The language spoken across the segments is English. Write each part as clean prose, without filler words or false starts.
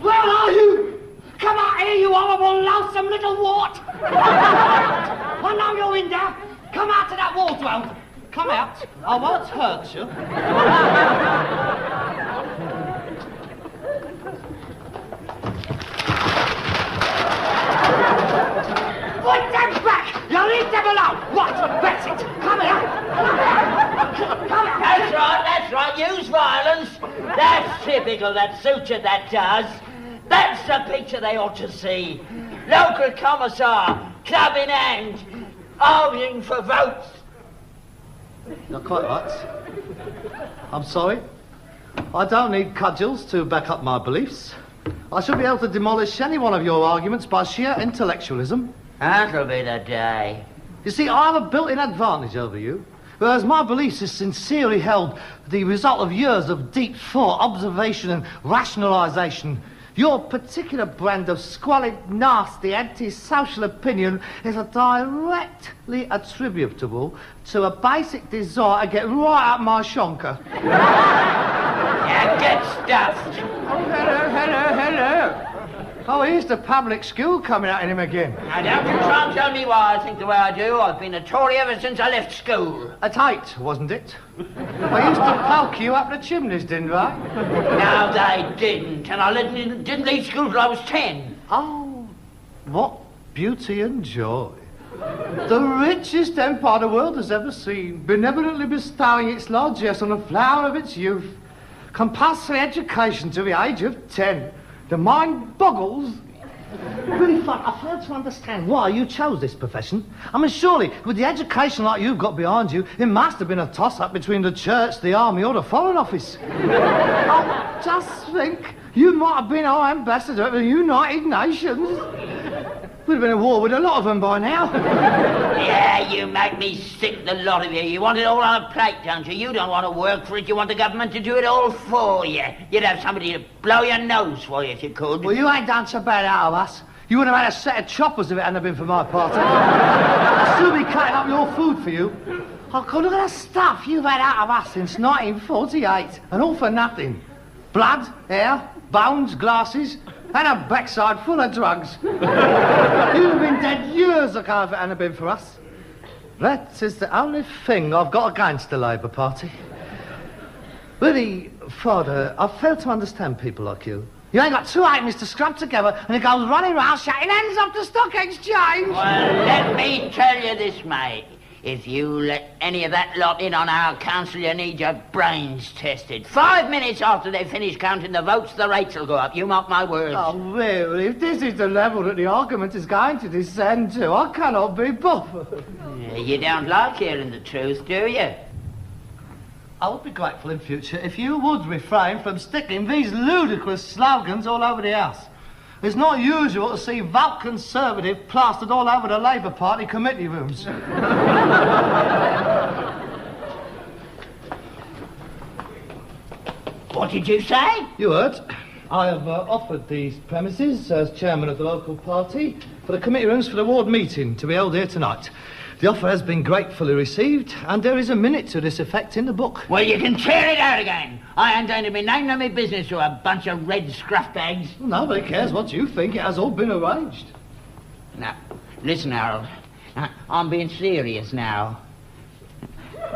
Where are you? Come out here, you horrible, loathsome little wart! I know you're in there. Come out to that wardrobe. Come out. I won't hurt you. Put them back! You leave them alone! What? That's it! Come here! Come here! That's right, use violence. That's typical, that suits you, that does. That's the picture they ought to see. Local commissar, club in hand, arguing for votes. You're quite right. I'm sorry. I don't need cudgels to back up my beliefs. I should be able to demolish any one of your arguments by sheer intellectualism. That'll be the day. You see, I have a built-in advantage over you, whereas my beliefs are sincerely held, the result of years of deep thought, observation and rationalisation. Your particular brand of squalid, nasty, anti-social opinion is directly attributable to a basic desire to get right up my shonker. Yeah, get stuffed. Oh, hello. Oh, here's the public school coming out in him again. Now, don't you try and tell me why I think the way I do. I've been a Tory ever since I left school. At 8, wasn't it? I used to poke you up the chimneys, didn't I? No, they didn't. And I didn't leave school till I was 10. Oh, what beauty and joy. The richest empire the world has ever seen, benevolently bestowing its largesse on the flower of its youth. Compulsory education to the age of 10. The mind boggles. Really, I fail to understand why you chose this profession. I mean, surely, with the education like you've got behind you, it must have been a toss-up between the church, the army, or the Foreign Office. Oh, just think, you might have been our ambassador at the United Nations. We'd have been at war with a lot of them by now. Yeah, you make me sick, the lot of you. You want it all on a plate, don't you? You don't want to work for it. You want the government to do it all for you. You'd have somebody to blow your nose for you if you could. Well, you ain't done so bad out of us. You would have had a set of choppers if it hadn't been for my party. I'd still be cutting up your food for you. Oh, God, look at the stuff you've had out of us since 1948. And all for nothing. Blood, hair, bones, glasses, and a backside full of drugs. You'd have been dead years ago if it hadn't been for us. That is the only thing I've got against the Labour Party. Really, Father, I fail to understand people like you. You ain't got two halfpennies to scrub together and it goes running round shouting ends up the stock exchange. Well, let me tell you this, mate. If you let any of that lot in on our council, you need your brains tested. 5 minutes after they finish counting the votes, the rates will go up. You mark my words. Oh, really? If this is the level that the argument is going to descend to, I cannot be bothered. You don't like hearing the truth, do you? I would be grateful in future if you would refrain from sticking these ludicrous slogans all over the house. It's not usual to see vote Conservative plastered all over the Labour Party committee rooms. What did you say? You heard. I have offered these premises as chairman of the local party for the committee rooms for the ward meeting to be held here tonight. The offer has been gratefully received, and there is a minute to this effect in the book. Well, you can tear it out again. I ain't going to be named on my business to a bunch of red scruff bags. Nobody cares what you think. It has all been arranged. Now, listen, Harold. I'm being serious now.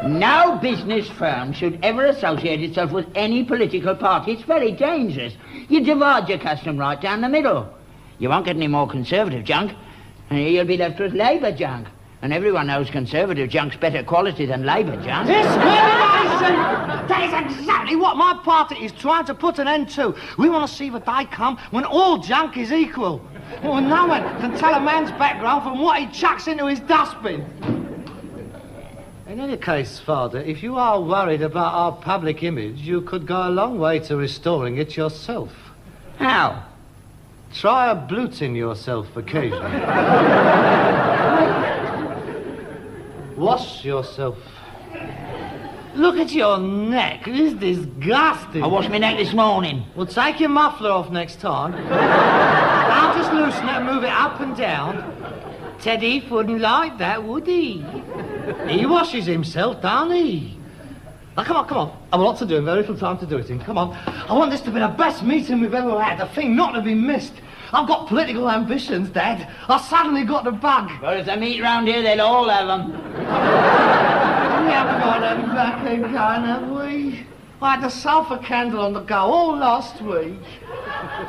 No business firm should ever associate itself with any political party. It's very dangerous. You divide your custom right down the middle. You won't get any more Conservative junk, and you'll be left with Labour junk. And everyone knows Conservative junk's better quality than Labour junk. Discrimination! That is exactly what my party is trying to put an end to. We want to see the day come when all junk is equal. When no one can tell a man's background from what he chucks into his dustbin. In any case, Father, if you are worried about our public image, you could go a long way to restoring it yourself. How? Try abluting yourself occasionally. Wash yourself. Look at your neck. It is disgusting. I washed my neck this morning. Well, take your muffler off next time. Now just loosen it and move it up and down. Teddy wouldn't like that, would he? He washes himself, don't he? Now, come on. I've a lot to do and very little time to do it in. Come on. I want this to be the best meeting we've ever had, the thing not to be missed. I've got political ambitions, Dad. I suddenly got the bug. Well, if they meet round here, they'll all have them. We haven't got them back again, have we? I had the sulphur candle on the go all last week.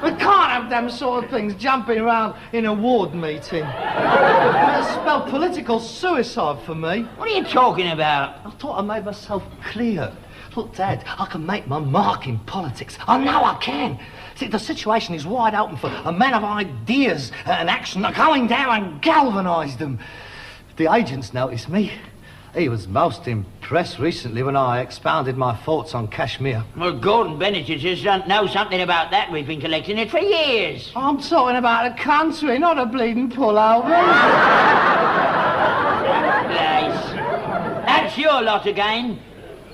We can't have them sort of things jumping around in a ward meeting. It spelled political suicide for me. What are you talking about? I thought I made myself clear. Look, Dad, I can make my mark in politics. I know I can. See, the situation is wide open for a man of ideas and action going down and galvanise them. The agents noticed me. He was most impressed recently when I expounded my thoughts on Kashmir. Well, Gordon Bennett just don't know something about that. We've been collecting it for years. I'm talking about a country, not a bleeding pullover. Place. That's your lot again.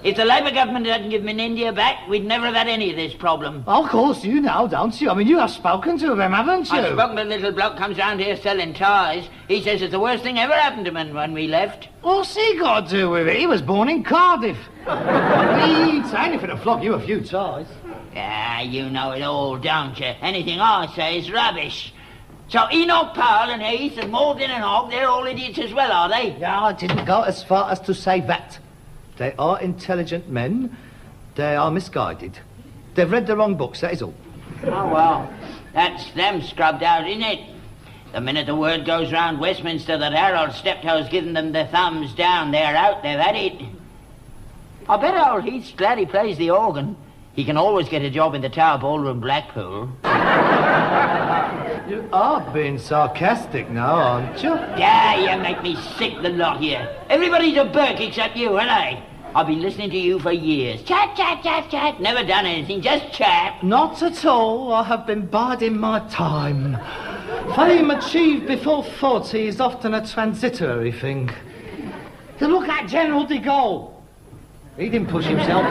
If the Labour government hadn't given India back, we'd never have had any of this problem. Of course, you know, don't you? I mean, you have spoken to them, haven't you? I've spoken to the little bloke comes round here selling ties. He says it's the worst thing ever happened to him when we left. What's he got to do with it? He was born in Cardiff. He'd say anything to flog you a few ties. Ah, you know it all, don't you? Anything I say is rubbish. So Enoch Powell and Heath and Morgan and Hogg, they're all idiots as well, are they? Yeah, I didn't go as far as to say that. They are intelligent men. They are misguided. They've read the wrong books, that is all. Oh, well, that's them scrubbed out, isn't it? The minute the word goes round Westminster that Harold Steptoe's given them the thumbs down, they're out, they've had it. I bet old Heath's glad he plays the organ. He can always get a job in the Tower Ballroom, Blackpool. You are being sarcastic now, aren't you? Yeah, you make me sick, the lot here. Everybody's a Burke except you, ain't they? I've been listening to you for years. Chat, chat, chat, chat. Never done anything, just chat. Not at all. I have been biding my time. Fame achieved before 40 is often a transitory thing. You look at General de Gaulle. He didn't push himself.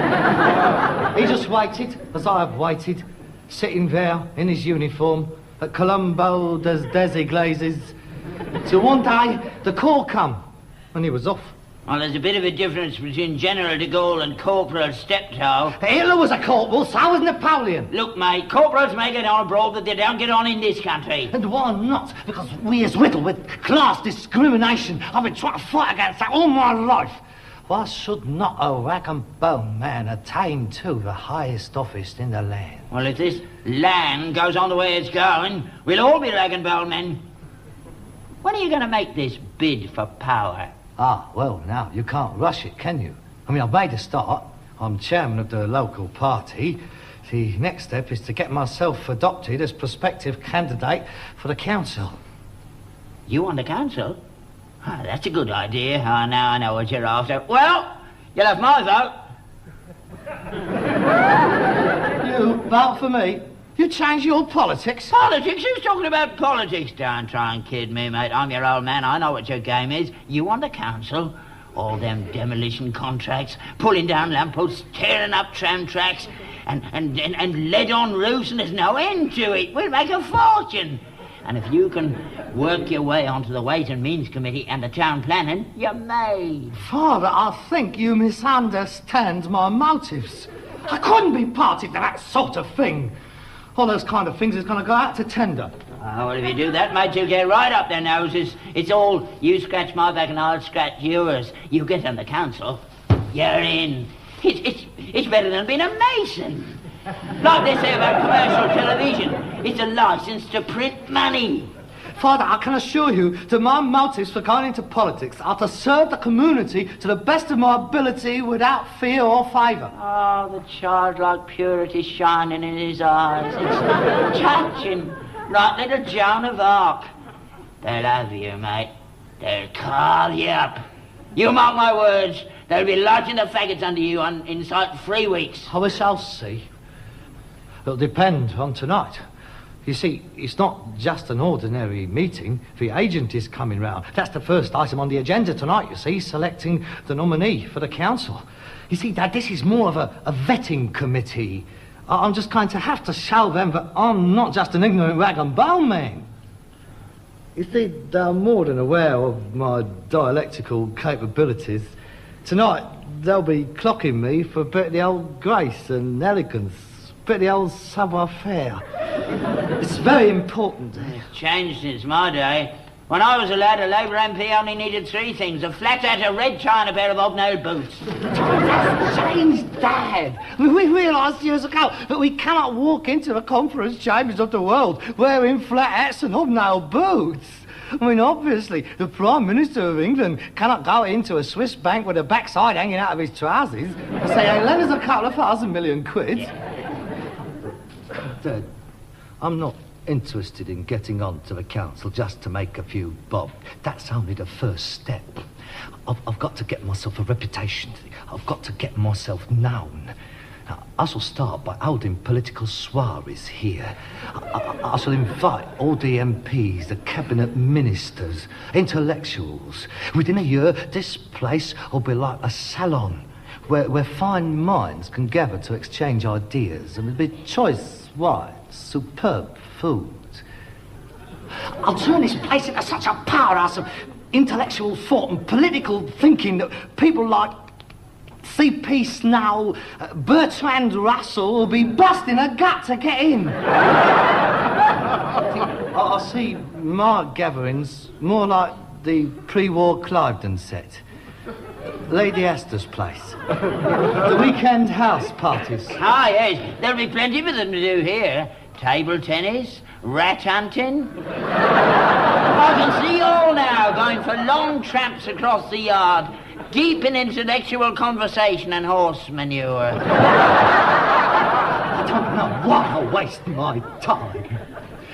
He just waited, as I have waited, sitting there in his uniform at Colombo des Desiglazes, till one day the call come, and he was off. Well, there's a bit of a difference between General de Gaulle and Corporal Steptoe. Hitler was a corporal, so was Napoleon. Look, mate, corporals may get on abroad, but they don't get on in this country. And why not? Because we is riddled with class discrimination. I've been trying to fight against that all my life. Why should not a rag and bone man attain to the highest office in the land? Well, if this land goes on the way it's going, we'll all be rag and bone men. When are you going to make this bid for power? Ah, well, now, you can't rush it, can you? I mean, I've made a start. I'm chairman of the local party. The next step is to get myself adopted as prospective candidate for the council. You on the council? Ah, that's a good idea. Ah, now I know what you're after. Well, you'll have my vote. You vote for me? You change your politics? Politics? Who's talking about politics? Don't try and kid me, mate. I'm your old man. I know what your game is. You on the council? All them demolition contracts, pulling down lampposts, tearing up tram tracks, and lead on roofs, and there's no end to it. We'll make a fortune. And if you can work your way onto the Ways and Means Committee and the town planning, you're made. Father, I think you misunderstand my motives. I couldn't be party to that sort of thing. All those kind of things is going to go out to tender. Oh, well, if you do that, mate, you'll get right up their noses. It's all, you scratch my back and I'll scratch yours. You get on the council, you're in. It's better than being a mason. Like they say about commercial television, it's a license to print money. Father, I can assure you that my motives for going into politics are to serve the community to the best of my ability without fear or favour. Oh, the childlike purity shining in his eyes. It's touching, like little Joan of Arc. They'll have you, mate. They'll carve you up. You mark my words, they'll be lighting the faggots under you inside 3 weeks. I wish I'll see. It'll depend on tonight. You see, it's not just an ordinary meeting. The agent is coming round. That's the first item on the agenda tonight, you see, selecting the nominee for the council. You see, Dad, this is more of a vetting committee. I'm just going to have to show them that I'm not just an ignorant rag and bone man. You see, they're more than aware of my dialectical capabilities. Tonight, they'll be clocking me for a bit of the old grace and elegance, a bit of the old savoir-faire. It's very important. It's changed since my day. When I was a lad, a Labour MP only needed 3 things: a flat hat, a red tie and a pair of hobnailed boots. That's changed, Dad. I mean, we realised years ago that we cannot walk into the conference chambers of the world wearing flat hats and hobnailed boots. I mean, obviously, the Prime Minister of England cannot go into a Swiss bank with a backside hanging out of his trousers and say, hey, lend us a couple of £1,000,000,000. Dad, I'm not interested in getting on to the council just to make a few bob. That's only the first step. I've got to get myself a reputation. I've got to get myself known. Now, I shall start by holding political soirees here. I shall invite all the MPs, the cabinet ministers, intellectuals. Within a year, this place will be like a salon where fine minds can gather to exchange ideas, and there'll be choice wines, superb food. I'll turn this place into such a powerhouse of intellectual thought and political thinking that people like C.P. Snow, Bertrand Russell will be busting a gut to get in. I see my gatherings more like the pre-war Cliveden set. Lady Esther's place. The weekend house parties. Ah, yes, there'll be plenty for them to do here. Table tennis, rat hunting. I can see you all now going for long tramps across the yard, deep in intellectual conversation and horse manure. I don't know why I waste my time.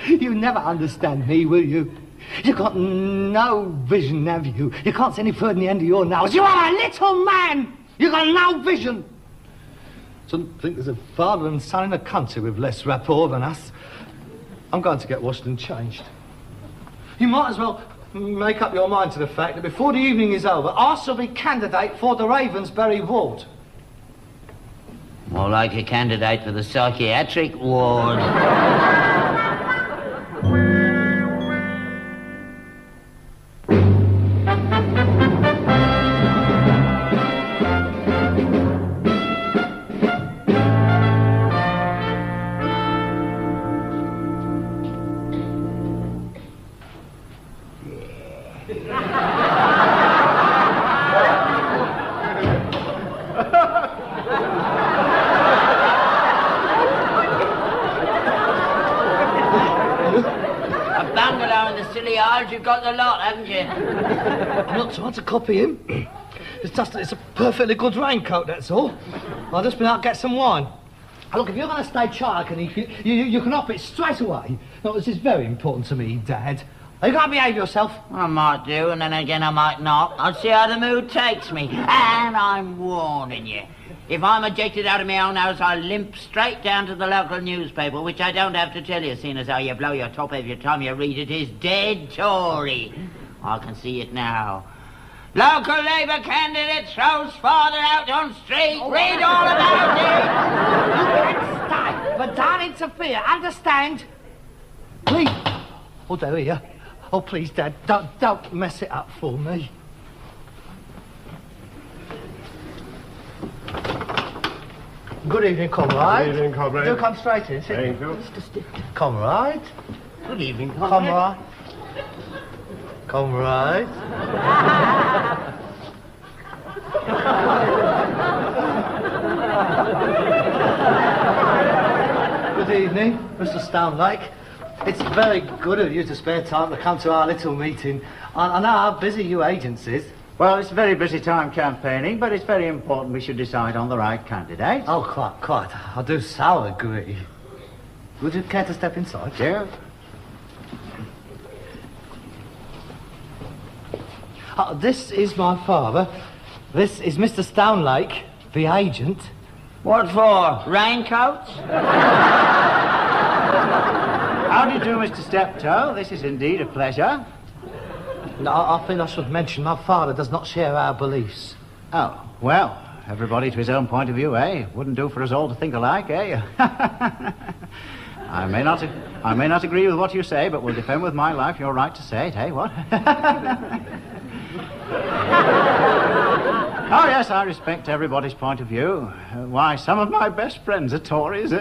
You'll never understand me, will you? You've got no vision, have you? You can't see any further than the end of your nose. You are a little man! You've got no vision! Shouldn't think there's a father and son in the country with less rapport than us. I'm going to get washed and changed. You might as well make up your mind to the fact that before the evening is over, I shall be candidate for the Ravensbury ward. More like a candidate for the psychiatric ward. You've got the lot, haven't you? I'm not trying to copy him. It's just that it's a perfectly good raincoat, that's all. I've just been out to get some wine. Now, look, if you're going to stay child, you can up it straight away. No, this is very important to me, Dad. Are you going to behave yourself? I might do, and then again I might not. I'll see how the mood takes me. And I'm warning you. If I'm ejected out of my own house, I'll limp straight down to the local newspaper, which I don't have to tell you, seeing as how you blow your top every time you read it is dead Tory. I can see it now. Local Labour candidate throws father out on street. Read all about it. You can stay, but don't interfere, understand? Please. Oh, there we are. Oh, please, Dad, don't mess it up for me. Good evening, comrade. Good evening, comrade. Do come straight in. Sit. Thank you. Mr. Comrade. Good evening, comrade. Comrade. Good evening, Mr. Stonelake. It's very good of you to spare time to come to our little meeting. I know how busy you agents is. Well, it's a very busy time campaigning, but it's very important we should decide on the right candidate. Oh, quite. I do so agree. Would you care to step inside? Yeah. This is my father. This is Mr. Stonelake, the agent. What for? Raincoats? How do you do, Mr. Steptoe? This is indeed a pleasure. No, I feel I should mention my father does not share our beliefs. Oh, well, everybody to his own point of view, eh? Wouldn't do for us all to think alike, eh? I may not agree with what you say, but will defend with my life your right to say it, eh, what? Oh, yes, I respect everybody's point of view. Why, some of my best friends are Tories.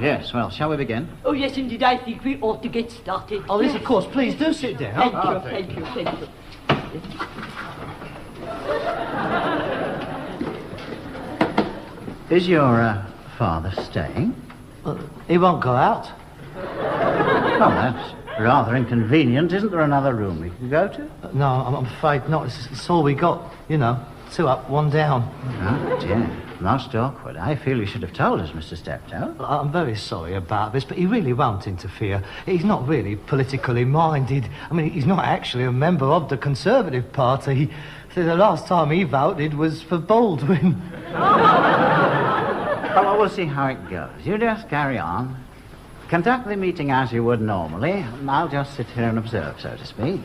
Yes, well, shall we begin? Oh, yes, indeed, I think we ought to get started. Oh, yes, of course. Please do sit down. Thank you. Is your father staying? He won't go out. Oh, that's rather inconvenient. Isn't there another room we can go to? No, I'm afraid not. It's all we got, you know. 2 up, 1 down. Oh, dear. Most awkward. I feel you should have told us, Mr. Steptoe. I'm very sorry about this, but he really won't interfere. He's not really politically minded. I mean, he's not actually a member of the Conservative Party. So the last time he voted was for Baldwin. Well, we'll see how it goes. You just carry on. Conduct the meeting as you would normally, and I'll just sit here and observe, so to speak.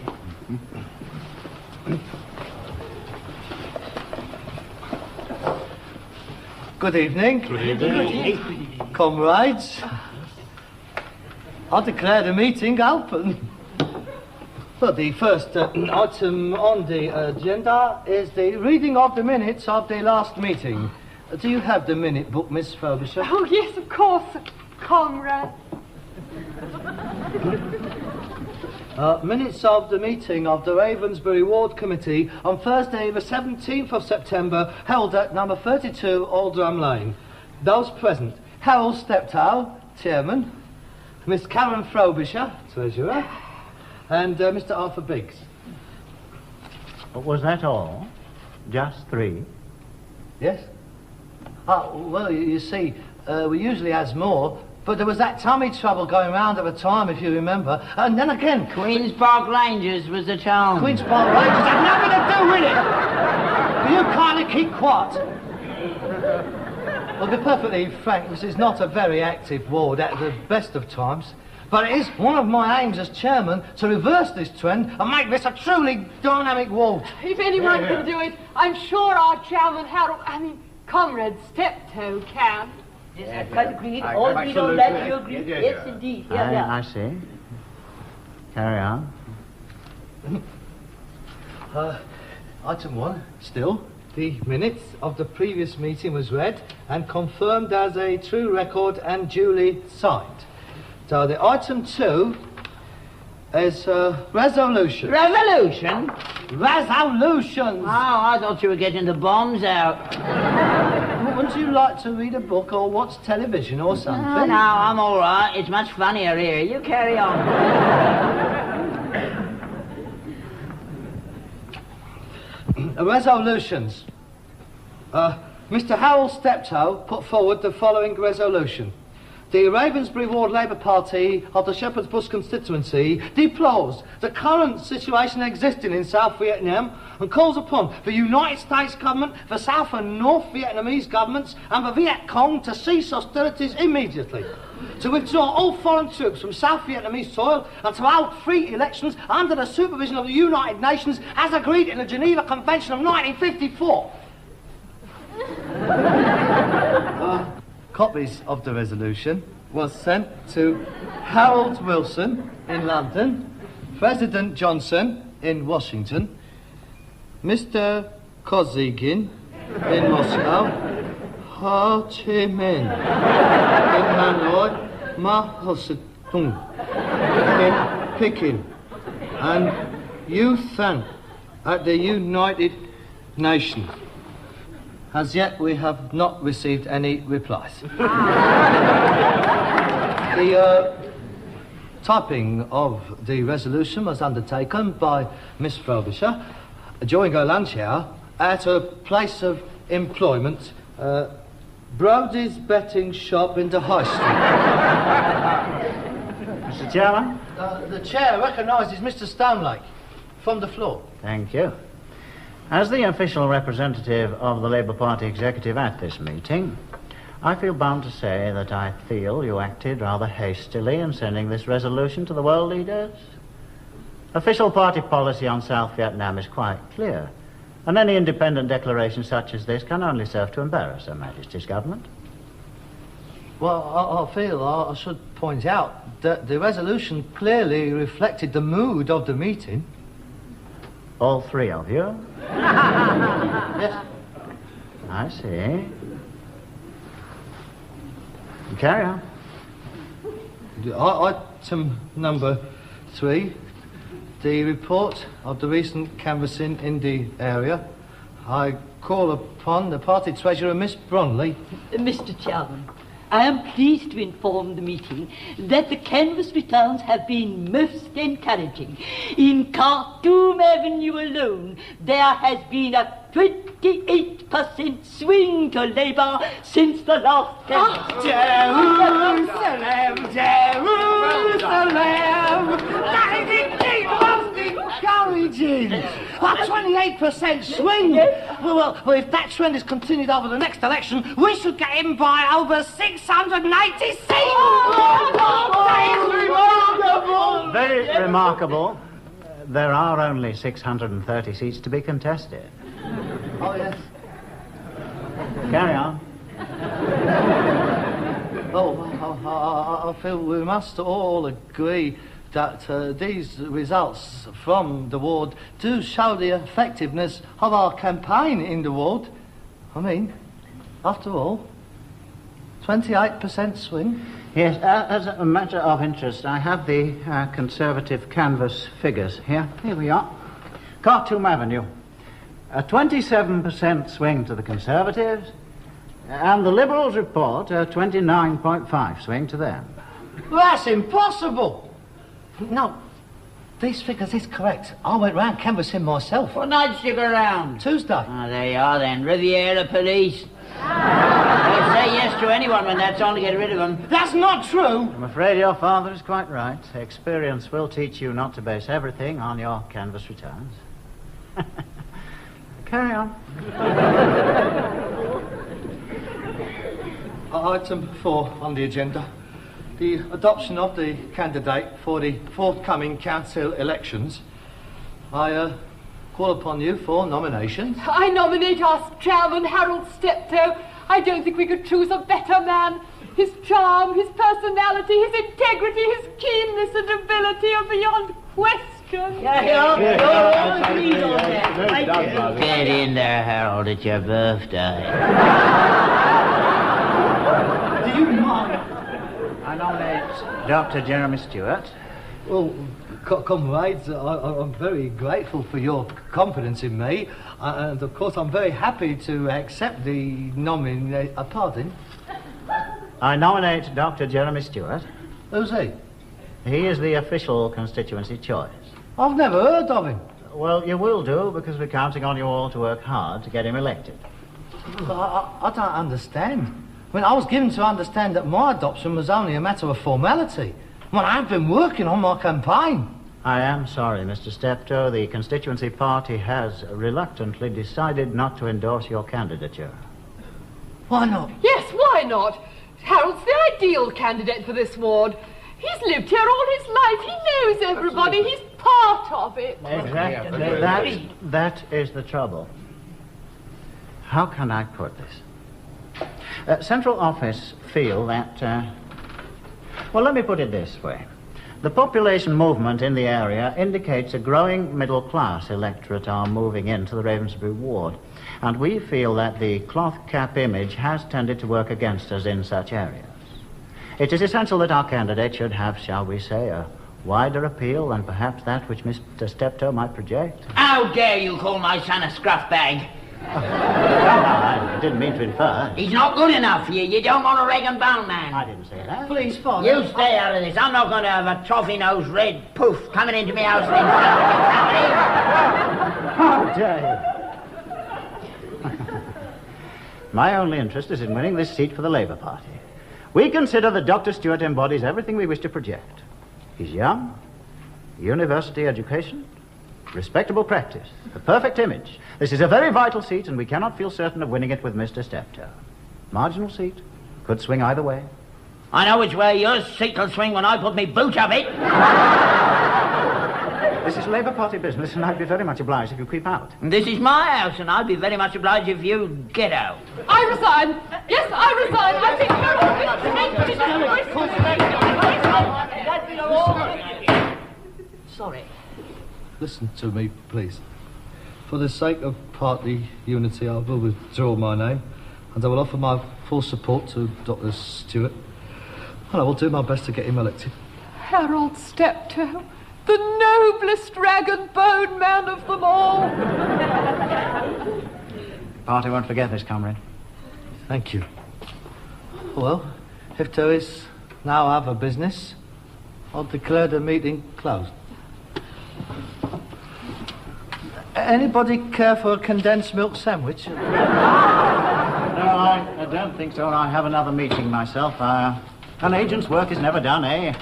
Good evening. Good evening. Comrades. I declare the meeting open. Well, the first item on the agenda is the reading of the minutes of the last meeting. Do you have the minute book, Miss Frobisher? Oh, yes, of course, comrade. Minutes of the meeting of the Ravensbury Ward Committee on Thursday the 17th of September, held at number 32 Aldram Lane. Those present: Harold Steptoe, Chairman, Miss Karen Frobisher, Treasurer, and Mr. Arthur Biggs. Was that all? Just 3? Yes? Oh, well, you see, we usually has more, but there was that tummy trouble going round at the time, if you remember. And then again... Queen's Park Rangers was at home. Queen's Park Rangers had nothing to do with it! Will you kindly keep quiet? Well, to be perfectly frank, this is not a very active ward at the best of times. But it is one of my aims as chairman to reverse this trend and make this a truly dynamic ward. If anyone can do it, I'm sure our chairman, Comrade Steptoe can. Yes, I quite agree. All agreed on that, you agree? Yes, indeed. Yeah. I see. Carry on. Item 1, still. The minutes of the previous meeting was read and confirmed as a true record and duly signed. So the item 2 is resolution. Revolution? Resolutions! Oh, I thought you were getting the bombs out. Wouldn't you like to read a book or watch television or something? Oh, no, I'm all right. It's much funnier here. You carry on. Resolutions. Mr. Harold Steptoe put forward the following resolution. The Ravensbury Ward Labour Party of the Shepherd's Bush constituency deplores the current situation existing in South Vietnam and calls upon the United States government, the South and North Vietnamese governments and the Viet Cong to cease hostilities immediately, to withdraw all foreign troops from South Vietnamese soil and to hold free elections under the supervision of the United Nations as agreed in the Geneva Convention of 1954. Copies of the resolution was sent to Harold Wilson in London, President Johnson in Washington, Mr. Kosygin in Moscow, Ho Chi Minh in Hanoi, Mao Zedong in Peking, and Yu Than at the United Nations. As yet, we have not received any replies. The typing of the resolution was undertaken by Miss Frobisher during her lunch hour at her place of employment, Brody's Betting Shop in the High Street. Mr. Chairman? The chair recognises Mr. Stonelake from the floor. Thank you. As the official representative of the Labour Party executive at this meeting, I feel bound to say that I feel you acted rather hastily in sending this resolution to the world leaders. Official party policy on South Vietnam is quite clear, and any independent declaration such as this can only serve to embarrass Her Majesty's government. Well, I feel I should point out that the resolution clearly reflected the mood of the meeting. All three of you? Yes. I see. Carry on. Item number 3, the report of the recent canvassing in the area. I call upon the party treasurer, Miss Bromley. Mr. Chairman, I am pleased to inform the meeting that the canvass returns have been most encouraging. In Khartoum Avenue alone, there has been a 28% swing to Labour since the last canvass. Jerusalem, Jerusalem! That is indeed most encouraging! A 28% swing! Well, if that trend is continued over the next election, we should get in by over 680 seats! That is remarkable! Very remarkable. There are only 630 seats to be contested. Oh, yes. Carry on. I feel we must all agree that these results from the ward do show the effectiveness of our campaign in the ward. I mean, after all, 28% swing. Yes, as a matter of interest, I have the Conservative canvass figures here. Here we are. Khartoum Avenue. A 27% swing to the Conservatives, and the Liberals report a 29.5 swing to them. Well, that's impossible. No, these figures is correct. I went round canvassing myself. What night did you go around? Tuesday. Oh, there you are then. Riviera Police. They'll say yes to anyone when that's on to get rid of them. That's not true. I'm afraid your father is quite right. Experience will teach you not to base everything on your canvass returns. Carry on. Item 4 on the agenda. The adoption of the candidate for the forthcoming council elections. I call upon you for nominations. I nominate our chairman, Harold Steptoe. I don't think we could choose a better man. His charm, his personality, his integrity, his keenness and ability are beyond question. Get in there, Harold. It's your birthday. Do you mind? I nominate Dr. Jeremy Stewart. Well, comrades, I'm very grateful for your confidence in me, and of course I'm very happy to accept the pardon? I nominate Dr. Jeremy Stewart. Who's he? He is the official constituency choice. I've never heard of him. Well, you will do, because we're counting on you all to work hard to get him elected. I don't understand. I mean, I was given to understand that my adoption was only a matter of formality. Well, I've been working on my campaign. I am sorry, Mr. Steptoe. The constituency party has reluctantly decided not to endorse your candidature. Why not? Yes, why not? Harold's the ideal candidate for this ward. He's lived here all his life. He knows everybody. He's part of it. Exactly. That is the trouble. How can I put this? Central office feel that... well, let me put it this way. The population movement in the area indicates a growing middle-class electorate are moving into the Ravensbury ward, and we feel that the cloth cap image has tended to work against us in such areas. It is essential that our candidate should have, shall we say, a wider appeal than perhaps that which Mr. Steptoe might project. How dare you call my son a scruff bag? I didn't mean to infer. He's not good enough for you. You don't want a rag and bone man. I didn't say that. Please, Father. You stay out of this. I'm not going to have a toffee-nosed red poof coming into my house and How dare you? My only interest is in winning this seat for the Labour Party. We consider that Dr. Stewart embodies everything we wish to project. He's young, university education, respectable practice, a perfect image. This is a very vital seat, and we cannot feel certain of winning it with Mr. Steptoe. Marginal seat, could swing either way. I know which way your seat will swing when I put me boot of it. This is Labour Party business, and I'd be very much obliged if you keep out. This is my house, and I'd be very much obliged if you get out. I resign. Yes, I resign. I think Sorry. Listen to me, please. For the sake of party unity, I will withdraw my name, and I will offer my full support to Dr. Stewart, and I will do my best to get him elected. Harold Steptoe, the noblest rag and bone man of them all. Party won't forget this, comrade. Thank you. Well, if there is no other business, I'll declare the meeting closed. Anybody care for a condensed milk sandwich? No, I don't think so. I have another meeting myself. An agent's work is never done, eh?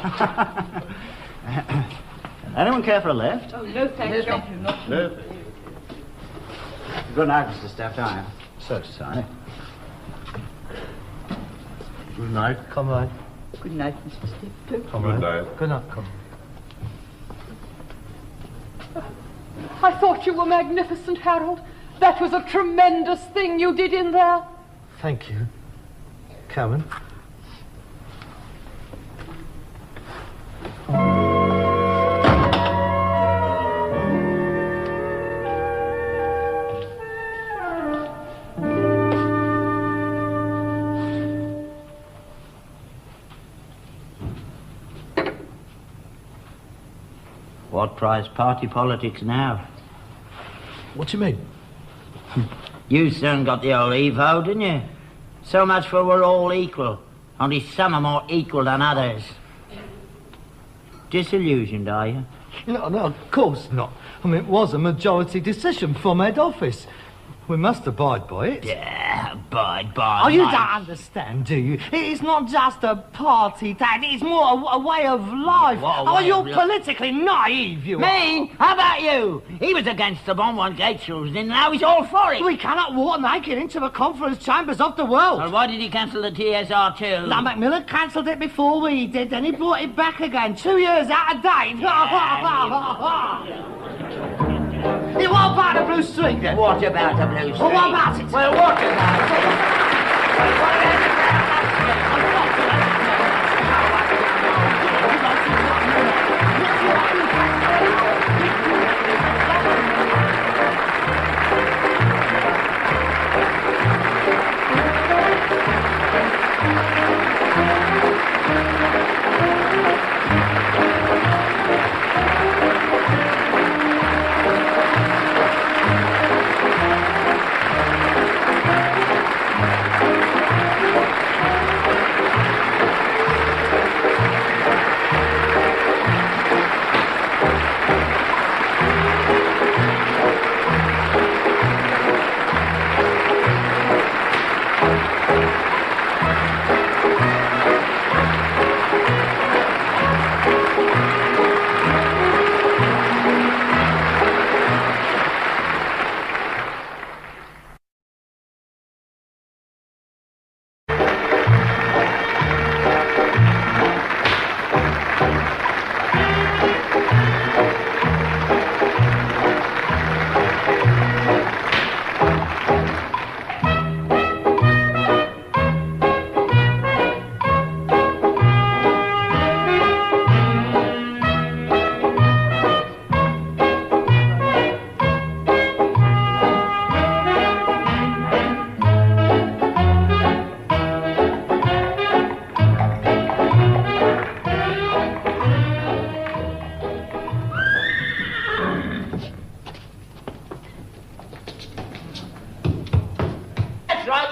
Anyone care for a lift? Oh, no, thank you. No. Good night, Mr. Steptoe. I'm so sorry. Good night, comrade. Good night, Mr. Steptoe. Comrade. Good night. Good night, comrade. I thought you were magnificent, Harold. That was a tremendous thing you did in there. Thank you, Karen. What prize party politics now? What do you mean? You soon got the old Evo, didn't you? So much for we're all equal. Only some are more equal than others. Disillusioned, are you? No, of course not. I mean, it was a majority decision from head office. We must abide by it. Yeah, abide by. Oh, you don't understand, do you? It's not just a party, Dad. It's more a way of life. What a Oh, way you're of li- politically naive, you are. Me? How about you? He was against the bomb when Gates rules, and now he's all for it. We cannot walk naked into the conference chambers of the world. Well, why did he cancel the TSR2? Now, Macmillan cancelled it before we did, then he brought it back again, 2 years out of date. Yeah, what about the blue streak, then? What about the blue streak? Well, what about it? Well, what about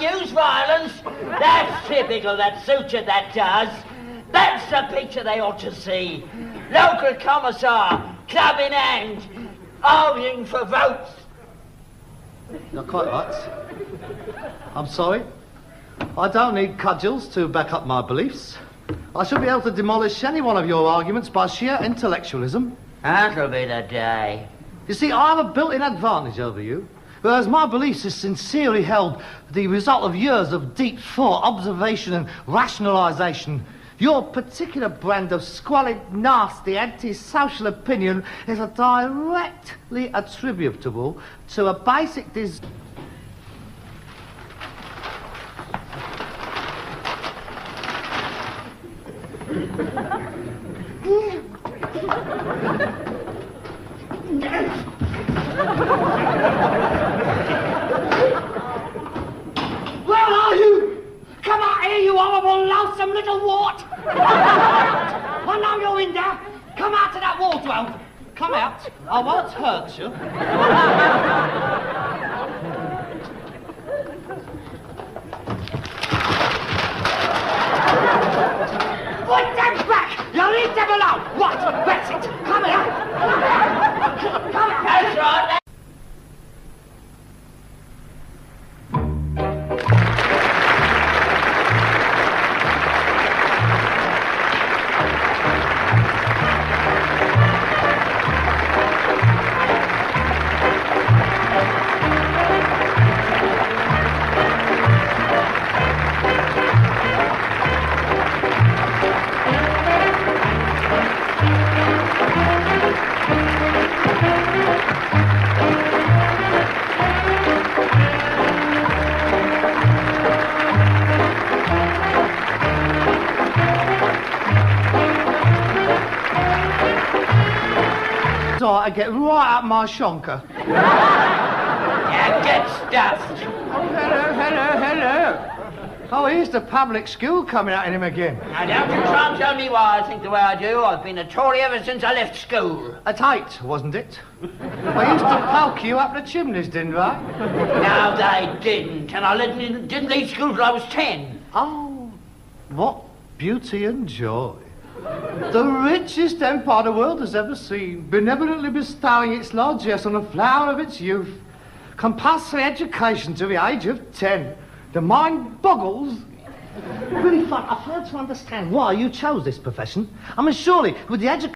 use violence. That's typical, that suture that does. That's the picture they ought to see. Local commissar, club in hand, arguing for votes. Not quite right. I'm sorry. I don't need cudgels to back up my beliefs. I should be able to demolish any one of your arguments by sheer intellectualism. That'll be the day. You see, I have a built-in advantage over you. Whereas my beliefs is sincerely held the result of years of deep thought, observation and rationalisation. Your particular brand of squalid, nasty, anti-social opinion is directly attributable to a basic Where are you? Come out here, you horrible, loathsome little wart! I know you're in there. Come out to that wardrobe. Come out. I won't hurt you. Put them back! You leave them alone! What? That's it! Come here! Come here! That's right! I get right up my shonker. Yeah, get stuffed. Oh, hello. Oh, here's the public school coming out in him again. Now, don't you try and tell me why I think the way I do. I've been a Tory ever since I left school. At 8, wasn't it? I used to poke you up the chimneys, didn't I? No, they didn't. And I didn't leave school till I was 10. Oh, what beauty and joy. The richest empire the world has ever seen, benevolently bestowing its largesse on the flower of its youth. Compulsory education to the age of 10. The mind boggles. Really fun. I've heard to understand why you chose this profession. I mean, surely, with the education